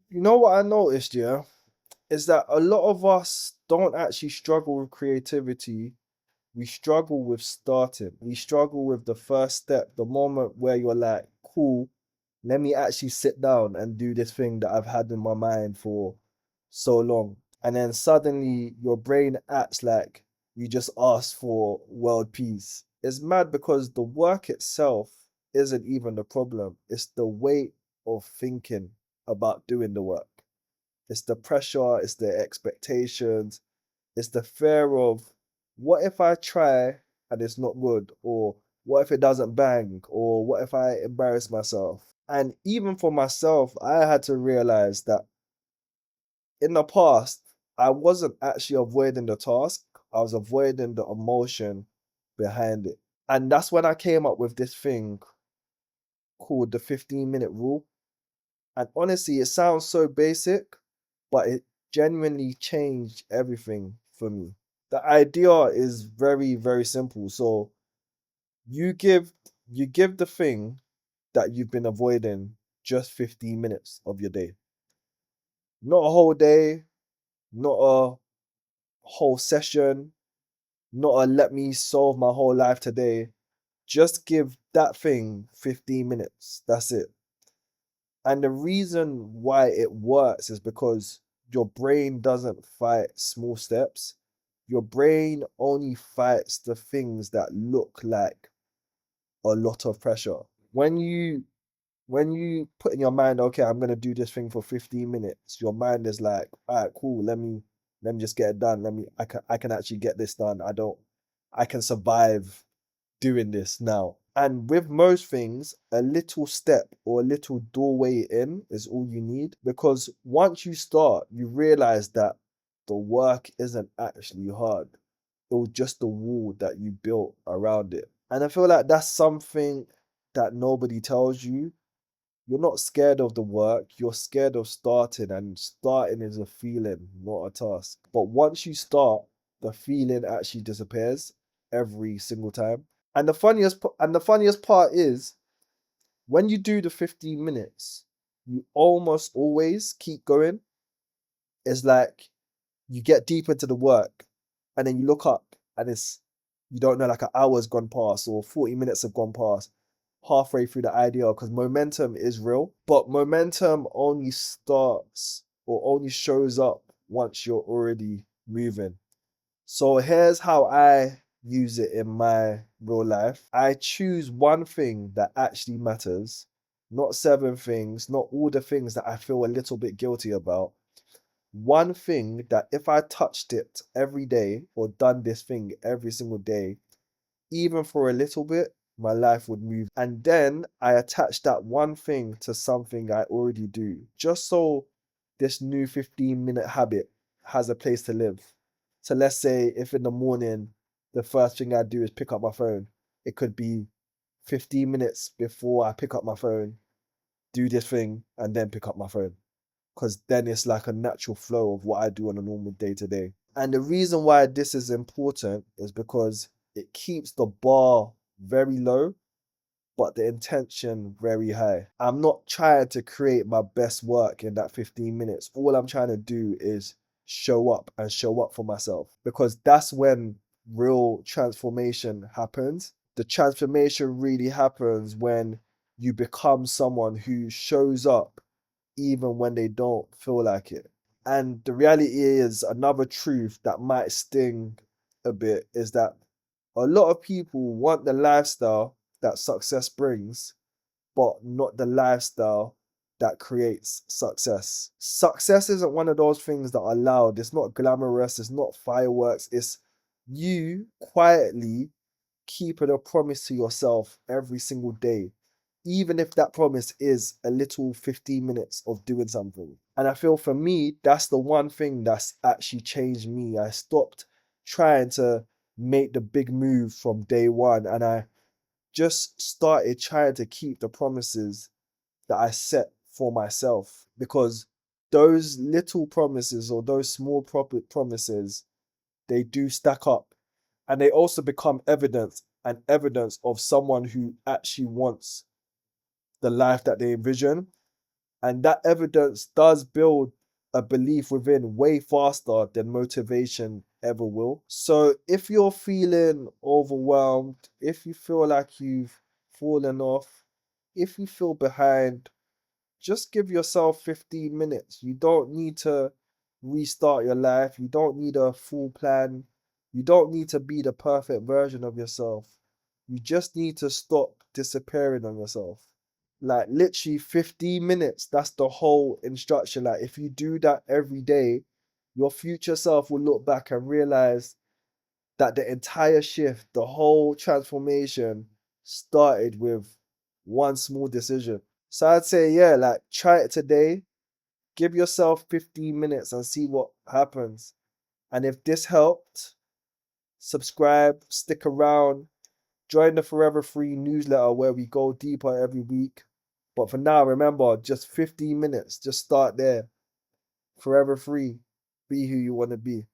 You know what I noticed, yeah, is that a lot of us don't actually struggle with creativity. We struggle with starting. We struggle with the first step, the moment where you're like, cool, let me actually sit down and do this thing that I've had in my mind for so long. And then suddenly your brain acts like you just asked for world peace. It's mad because the work itself isn't even the problem. It's the weight of thinking about doing the work. It's the pressure, it's the expectations, it's the fear of what if I try and it's not good, or what if it doesn't bang, or what if I embarrass myself? And even for myself, I had to realize that in the past, I wasn't actually avoiding the task, I was avoiding the emotion behind it. And that's when I came up with this thing called the 15-minute rule. And honestly, it sounds so basic, but it genuinely changed everything for me. The idea is very, very simple. So you give you give the thing that you've been avoiding just 15 minutes of your day. Not a whole day, not a whole session, not a let me solve my whole life today. Just give that thing 15 minutes. That's it. And the reason why it works is because your brain doesn't fight small steps. Your brain only fights the things that look like a lot of pressure. When you when you put in your mind, okay, I'm gonna do this thing for 15 minutes, your mind is like, all right, cool, let me just get it done. I can actually get this done. I can survive doing this now. And with most things, a little step or a little doorway in is all you need. Because once you start, you realize that the work isn't actually hard. It was just the wall that you built around it. And I feel like that's something that nobody tells you. You're not scared of the work, you're scared of starting, and starting is a feeling, not a task. But once you start, the feeling actually disappears every single time. And the funniest part is when you do the 15 minutes, you almost always keep going. It's like you get deep into the work and then you look up and it's you don't know, like an hour's gone past or 40 minutes have gone past halfway through the idea, because momentum is real, but momentum only starts or only shows up once you're already moving. So here's how I use it in my real life. I choose one thing that actually matters, not seven things, not all the things that I feel a little bit guilty about. One thing that if I touched it every day or done this thing every single day, even for a little bit, my life would move. And then I attach that one thing to something I already do, just so this new 15-minute habit has a place to live. So let's say if in the morning, the first thing I do is pick up my phone, it could be 15 minutes before I pick up my phone, do this thing, and then pick up my phone. Because then it's like a natural flow of what I do on a normal day to day. And the reason why this is important is because it keeps the bar very low, but the intention very high. I'm not trying to create my best work in that 15 minutes. All I'm trying to do is show up and show up for myself, because that's when real transformation happens. The transformation really happens when you become someone who shows up even when they don't feel like it. And the reality is, another truth that might sting a bit is that a lot of people want the lifestyle that success brings, but not the lifestyle that creates success. Success isn't one of those things that are loud, it's not glamorous, it's not fireworks, it's you quietly keeping a promise to yourself every single day, even if that promise is a little 15 minutes of doing something. And I feel for me, that's the one thing that's actually changed me. I stopped trying to make the big move from day one, and I just started trying to keep the promises that I set for myself, because those little promises or those small promises, they do stack up, and they also become evidence and evidence of someone who actually wants the life that they envision. And that evidence does build a belief within way faster than motivation ever will. So if you're feeling overwhelmed, if you feel like you've fallen off, if you feel behind, just give yourself 15 minutes. You don't need to restart your life. You don't need a full plan. You don't need to be the perfect version of yourself. You just need to stop disappearing on yourself. Like literally 15 minutes. That's the whole instruction. Like if you do that every day, your future self will look back and realize that the entire shift, the whole transformation started with one small decision. So I'd say, yeah, like try it today. Give yourself 15 minutes and see what happens. And if this helped, subscribe, stick around, join the Forever Free newsletter where we go deeper every week. But for now, remember, just 15 minutes. Just start there. Forever Free. Be who you want to be.